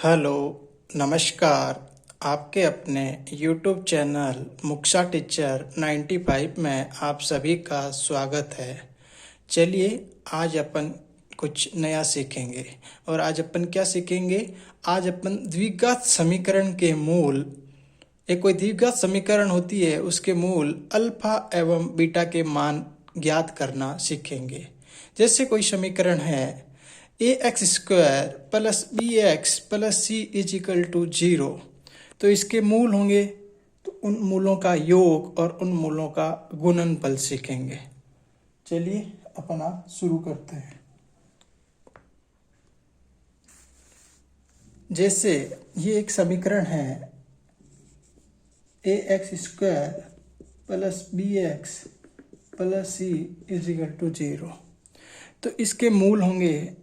Hello, नमस्कार। आपके अपने YouTube चैनल मुक्शा टीचर 95 में आप सभी का स्वागत है। चलिए आज अपन कुछ नया सीखेंगे। और आज अपन क्या सीखेंगे? आज अपन द्विघात समीकरण के मूल, एक कोई द्विघात समीकरण होती है, उसके मूल अल्फा एवं बीटा के मान ज्ञात करना सीखेंगे। जैसे कोई समीकरण है a x square plus b x plus C is equal to 0, तो इसके मूल होंगे, तो उन मूलों का योग और उन मूलों का गुणनफल सीखेंगे। चलिए अपना शुरू करते हैं। जैसे ये एक समीकरण है a x square plus b x plus C is equal to 0, तो इसके मूल होंगे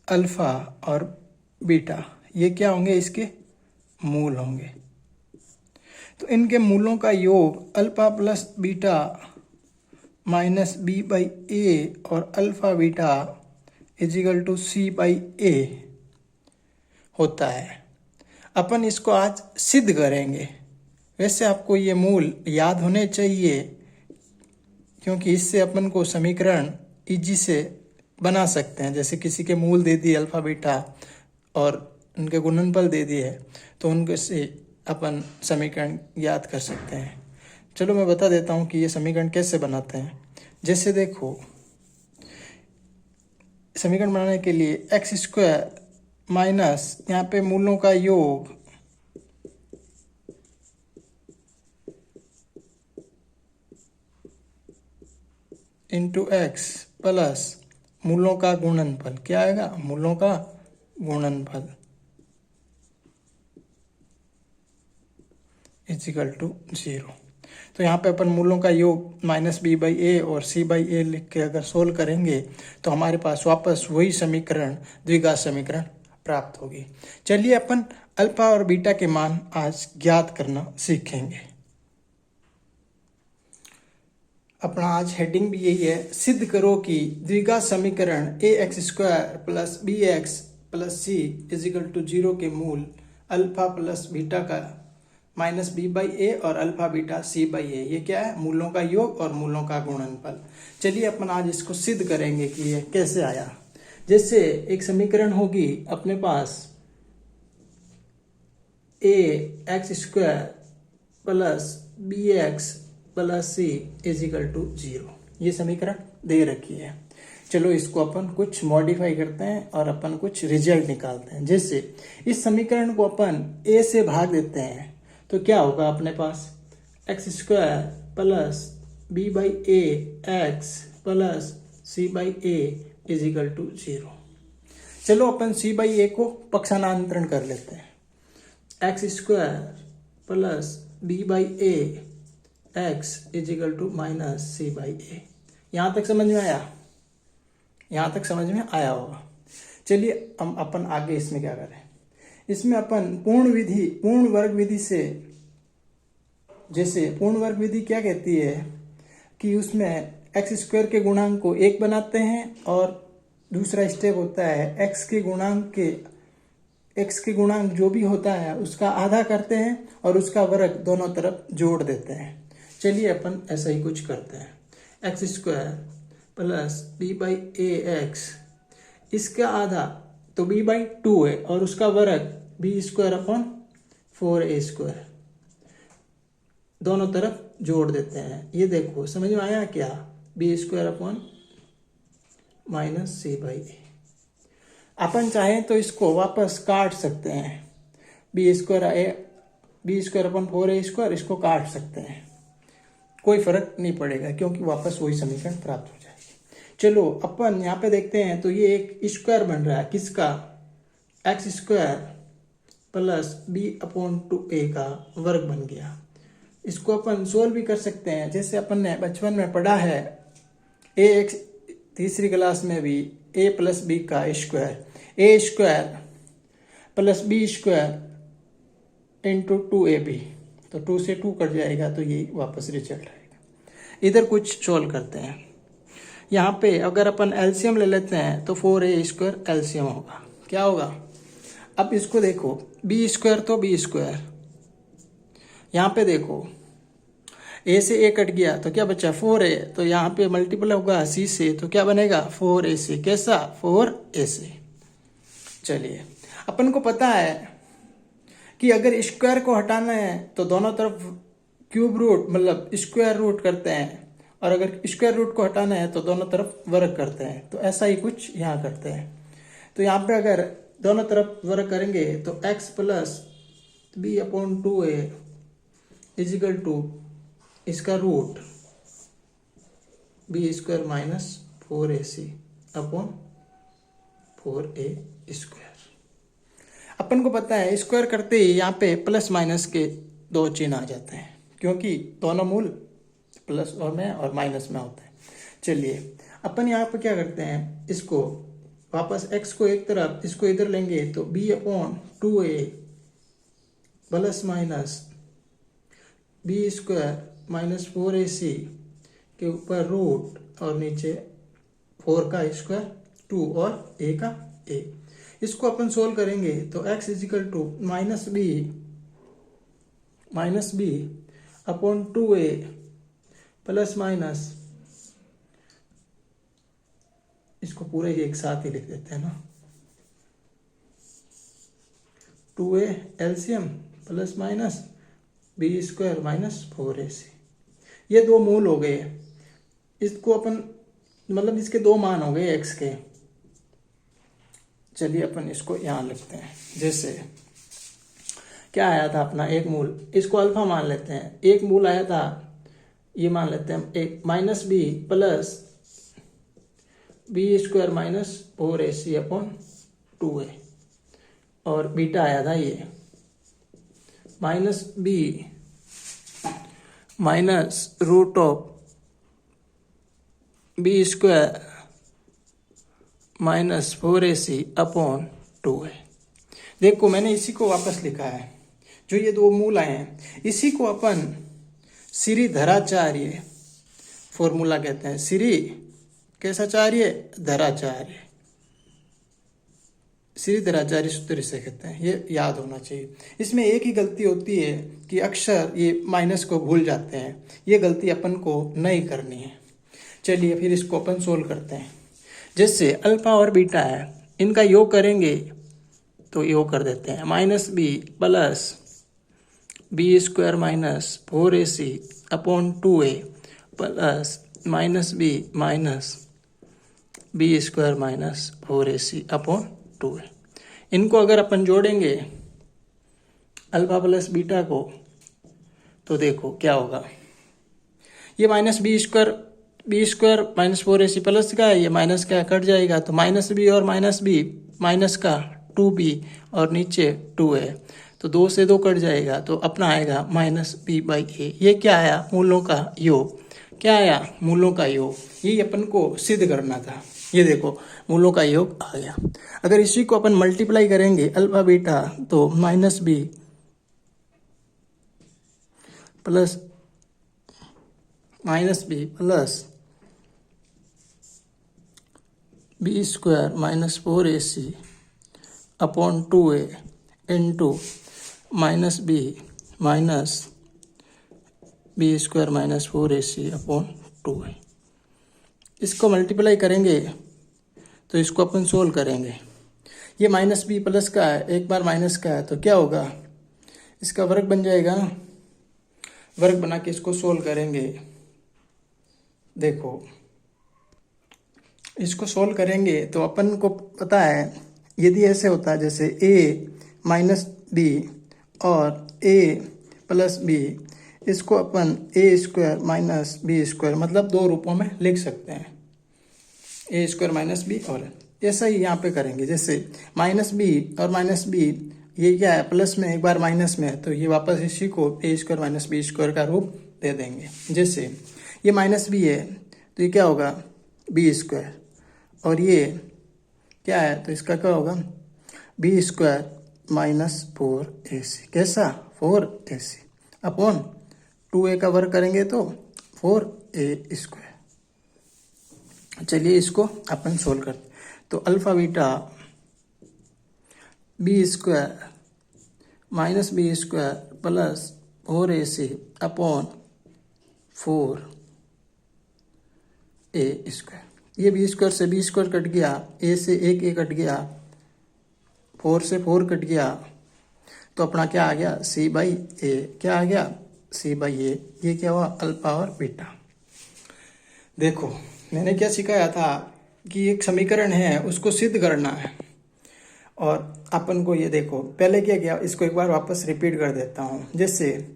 अल्फा और बीटा। ये क्या होंगे? इसके मूल होंगे। तो इनके मूलों का योग alpha plus beta minus B by a और alpha beta equal to c by a होता है। अपन इसको आज सिद्ध करेंगे। वैसे आपको ये मूल याद होने चाहिए, क्योंकि इससे अपन को समीकरण इजी से बना सकते हैं। जैसे किसी के मूल दे दिए अल्फा बीटा और उनके गुणनफल दे दिए, तो उनके से अपन समीकरण याद कर सकते हैं। चलो मैं बता देता हूँ कि ये समीकरण कैसे बनाते हैं। जैसे देखो, समीकरण बनाने के लिए एक्स स्क्वायर माइनस यहाँ पे मूलों का योग इंटू एक्स प्लस मूलों का गुणनफल, क्या आएगा? मूलों का गुणनफल इजिकल टू 0। तो यहाँ पे अपन मूलों का योग माइनस बी बाई ए और सी बाई ए लिख के अगर सोल्व करेंगे तो हमारे पास वापस वही समीकरण, द्विघात समीकरण प्राप्त होगी। चलिए अपन अल्फा और बीटा के मान आज ज्ञात करना सीखेंगे। अपना आज हेडिंग भी यही है, सिद्ध करो कि द्विघात समीकरण a x square plus b x plus c equal to 0 के मूल अल्फा प्लस बीटा का माइनस बी बाई ए और alpha beta c by a, ये क्या है? मूलों का योग और मूलों का गुणनफल। चलिए अपन आज इसको सिद्ध करेंगे कि ये कैसे आया। जैसे एक समीकरण होगी अपने पास a x square plus b x plus c equal to 0, ये समीकरण दे रखी है। चलो इसको अपन कुछ मॉडिफाई करते हैं और अपन कुछ रिजल्ट निकालते हैं। जैसे इस समीकरण को अपन ए से भाग देते हैं तो क्या होगा? अपने पास x square plus b by A x plus c by a equal to 0। चलो अपन सी बाई ए को पक्षांतरण कर लेते हैं। X square plus b by A x equal to minus c by a. यहाँ तक समझ में आया? यहाँ तक समझ में आया होगा। चलिए हम अपन आगे इसमें क्या करें। इसमें अपन पूर्ण वर्ग विधि से, जैसे पूर्ण वर्ग विधि क्या कहती है कि उसमें एक्स स्क्वायर के गुणांक को 1 बनाते हैं और दूसरा स्टेप होता है एक्स के गुणांक जो भी होता है उसका आधा करते हैं और उसका वर्ग दोनों तरफ जोड़ देते हैं। चलिए अपन ऐसा ही कुछ करते हैं। X square plus b by A x, इसका आधा तो बी बाई 2 है और उसका वर्ग B square upon 4a square, दोनों तरफ जोड़ देते हैं। ये देखो समझ में आया क्या? B square upon minus c by a. अपन चाहें तो इसको वापस काट सकते हैं, B square upon 4a square, इसको काट सकते हैं, कोई फर्क नहीं पड़ेगा क्योंकि वापस वही समीकरण प्राप्त हो जाएगी। चलो अपन यहाँ पे देखते हैं तो ये एक स्क्वायर बन रहा है, किसका? X square plus B upon 2a का वर्ग बन गया। इसको अपन सोल्व भी कर सकते हैं। जैसे अपन ने बचपन में पढ़ा है ए एक्स, तीसरी क्लास में भी, ए प्लस बी का square, A square plus B square into 2ab, तो 2 से 2 कट जाएगा तो ये वापस रिजल्ट आएगा। इधर कुछ सोल्व करते हैं। यहाँ पे अगर अपन एलसीएम ले लेते हैं तो 4a स्क्वायर एलसीएम होगा। क्या होगा? अब इसको देखो, बी स्क्वायर तो बी स्क्वायर, यहाँ पे देखो ए से ए कट गया तो क्या बचा 4a, तो यहाँ पे मल्टीपल होगा सी से तो क्या बनेगा 4ac। कैसा 4ac। चलिए अपन को पता है कि अगर स्क्वायर को हटाना है तो दोनों तरफ क्यूब रूट मतलब स्क्वायर रूट करते हैं, और अगर स्क्वायर रूट को हटाना है तो दोनों तरफ वर्ग करते हैं। तो ऐसा ही कुछ यहाँ करते हैं। तो यहाँ पे अगर दोनों तरफ वर्ग करेंगे तो x plus B upon 2a equal to इसका root B square minus 4ac upon 4a square. अपन को पता है स्क्वायर करते ही यहाँ पे प्लस माइनस के दो चिन्ह आ जाते हैं, क्योंकि दोनों मूल प्लस और माइनस में होते हैं। चलिए अपन यहाँ पे क्या करते हैं, इसको वापस x को एक तरफ इसको इधर लेंगे तो b upon 2a plus minus b square minus 4ac के ऊपर रूट और नीचे 4 का स्क्वायर 2 और a का a। इसको अपन सोल्व करेंगे तो x is equal to minus b upon 2a plus minus, इसको पूरे ही एक साथ ही लिख देते हैं ना, 2a LCM plus minus b square minus 4ac। ये दो मूल हो गए, इसको अपन मतलब इसके दो मान हो गए x के। चलिए अपन इसको यहाँ लिखते हैं। जैसे क्या आया था अपना एक मूल, इसको अल्फा मान लेते हैं। एक मूल आया था ये मान लेते हैं एक minus b plus B square minus 4ac upon 2a, और बीटा आया था ये minus b minus root of b square minus 4ac upon 2a। देखो मैंने इसी को वापस लिखा है, जो ये दो मूल आए हैं इसी को अपन श्रीधराचार्य फॉर्मूला कहते हैं। श्री कैसाचार्य धराचार्य, श्रीधराचार्य सूत्र इसे कहते हैं। ये याद होना चाहिए। इसमें एक ही गलती होती है कि अक्सर ये माइनस को भूल जाते हैं, ये गलती अपन को नहीं करनी है। चलिए फिर इसको अपन सोल्व करते हैं। जैसे अल्फा और बीटा है, इनका योग करेंगे तो योग कर देते हैं minus b plus B square minus 4ac upon 2a plus minus b square minus 4ac upon 2a। इनको अगर अपन जोड़ेंगे अल्फा प्लस बीटा को तो देखो क्या होगा, ये minus b square minus 4ac plus का है, ये माइनस का कट जाएगा तो माइनस बी और माइनस बी माइनस का 2b और नीचे 2a, तो 2 से 2 कट जाएगा तो अपना आएगा माइनस बी बाई ए। ये क्या आया, मूलों का योग। क्या आया, मूलों का योग। ये अपन को सिद्ध करना था। ये देखो मूलों का योग आ गया। अगर इसी को अपन मल्टीप्लाई करेंगे अल्फा बीटा तो minus b plus B square minus 4ac upon 2a into minus b square minus 4ac upon 2a। इसको मल्टीप्लाई करेंगे तो इसको अपन सोल्व करेंगे। ये माइनस बी प्लस का है, एक बार माइनस का है तो क्या होगा, इसका वर्ग बन जाएगा ना। वर्ग बना के इसको सोल्व करेंगे। देखो इसको सोल्व करेंगे तो अपन को पता है यदि ऐसे होता है जैसे a माइनस बी और a प्लस बी, इसको अपन ए स्क्वायर माइनस बी स्क्वायर मतलब दो रूपों में लिख सकते हैं, ए स्क्वायर माइनस बी। और ऐसा ही यहाँ पे करेंगे। जैसे माइनस बी और माइनस बी ये क्या है, प्लस में एक बार माइनस में है तो ये वापस इसी को ए स्क्वायर माइनस बी स्क्वायर का रूप दे देंगे। जैसे ये माइनस बी है तो ये क्या होगा बी स्क्वायर, और ये क्या है तो इसका क्या होगा बी स्क्वायर माइनस 4ac। कैसा 4ac अपॉन 2a का वर्ग करेंगे तो 4a स्क्वायर। चलिए इसको अपन सोल्व करते। तो alpha beta b square minus b square plus 4ac upon 4a square. ये बी स्क्वायर से बी स्क्वायर कट गया, ए से एक ए कट गया, 4 से 4 कट गया, तो अपना क्या आ गया c बाई ए। क्या आ गया c बाई ए। ये क्या हुआ अल्फा और बीटा। देखो मैंने क्या सिखाया था कि एक समीकरण है उसको सिद्ध करना है, और अपन को ये देखो पहले क्या किया, इसको एक बार वापस रिपीट कर देता हूँ। जैसे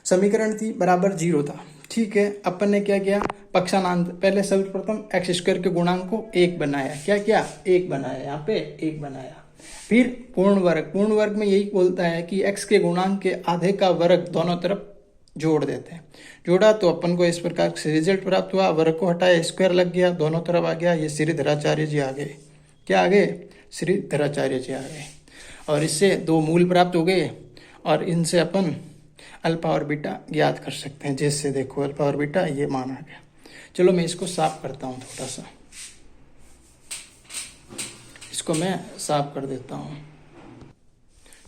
समीकरण थी बराबर 0 था, ठीक है। अपन ने क्या किया, पक्षांतर पहले सर्वप्रथम एक्स स्क्वायर के गुणांक को 1 बनाया। क्या किया 1 बनाया, यहाँ पे 1 बनाया। फिर पूर्ण वर्ग में यही बोलता है कि x के गुणांक के आधे का वर्ग दोनों तरफ जोड़ देते हैं। जोड़ा तो अपन को इस प्रकार से रिजल्ट प्राप्त हुआ, वर्ग को हटाया स्क्वायर लग गया, दोनों तरफ आ गया। ये श्रीधराचार्य जी आ गए। क्या आ गए श्रीधराचार्य जी आ गए, और इससे 2 मूल प्राप्त हो गए, और इनसे अपन अल्फा और बीटा ज्ञात कर सकते हैं। जैसे देखो अल्फा और बीटा ये मान आ गया। चलो मैं इसको साफ करता हूँ, थोड़ा सा इसको मैं साफ कर देता हूँ।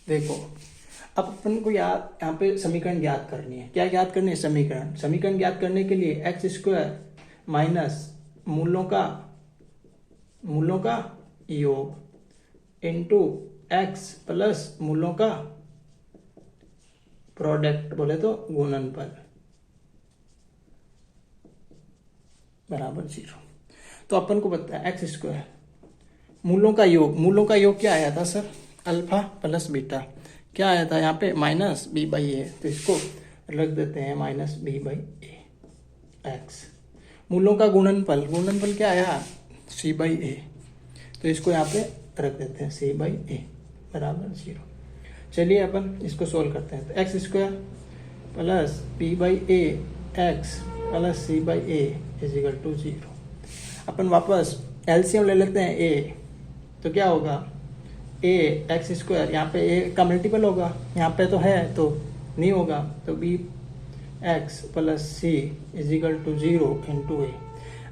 देखो अब अपन को यहाँ पे समीकरण ज्ञात करनी है। क्या ज्ञात करनी है समीकरण ज्ञात करने के लिए एक्स स्क्वायर माइनस मूलों का योग इंटू एक्स प्लस मूलों का प्रोडक्ट, बोले तो गुणनफल, बराबर 0। तो अपन को पता है एक्स स्क्वायर मूलों का योग क्या आया था सर, अल्फा प्लस बीटा। क्या आया था यहाँ पे माइनस बी बाई ए, तो इसको रख देते हैं minus B by A X. मूलों का गुणनफल क्या आया सी बाई ए, तो इसको यहाँ पे रख देते हैं सी बाई ए बराबर 0। चलिए अपन इसको सोल्व करते हैं। तो x square plus b by A x plus c by a is equal to 0। अपन वापस एलसीएम ले लेते हैं ए, तो क्या होगा ए एक्स स्क्वायर, यहाँ पे ए का मल्टीपल होगा, यहाँ पे तो है तो नहीं होगा, तो B x plus C is equal to 0 into A.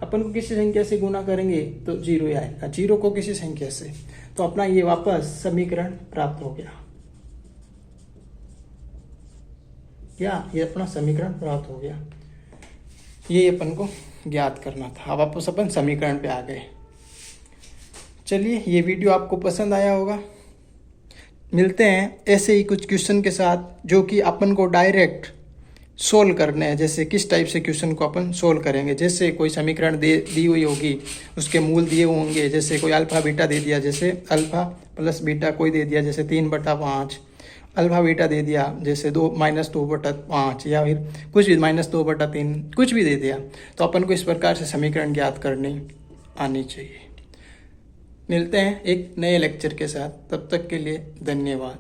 अपन को किसी संख्या से गुना करेंगे तो 0 आएगा, 0 को किसी संख्या से, तो अपना ये वापस समीकरण प्राप्त हो गया। क्या ये अपना समीकरण प्राप्त हो गया। ये अपन को ज्ञात करना था। अब वापस अपन समीकरण पे आ गए। चलिए ये वीडियो आपको पसंद आया होगा। मिलते हैं ऐसे ही कुछ क्वेश्चन के साथ जो कि अपन को डायरेक्ट सोल्व करने हैं। जैसे किस टाइप से क्वेश्चन को अपन सोल्व करेंगे, जैसे कोई समीकरण दी हुई होगी, उसके मूल दिए होंगे, जैसे कोई अल्फा बीटा दे दिया, जैसे अल्फा प्लस बीटा कोई दे दिया जैसे 3/5, अल्फा बीटा दे दिया जैसे 2-2/5, या फिर कुछ भी -2/3 कुछ भी दे दिया, तो अपन को इस प्रकार से समीकरण ज्ञात करनी आनी चाहिए। मिलते हैं एक नए लेक्चर के साथ, तब तक के लिए धन्यवाद।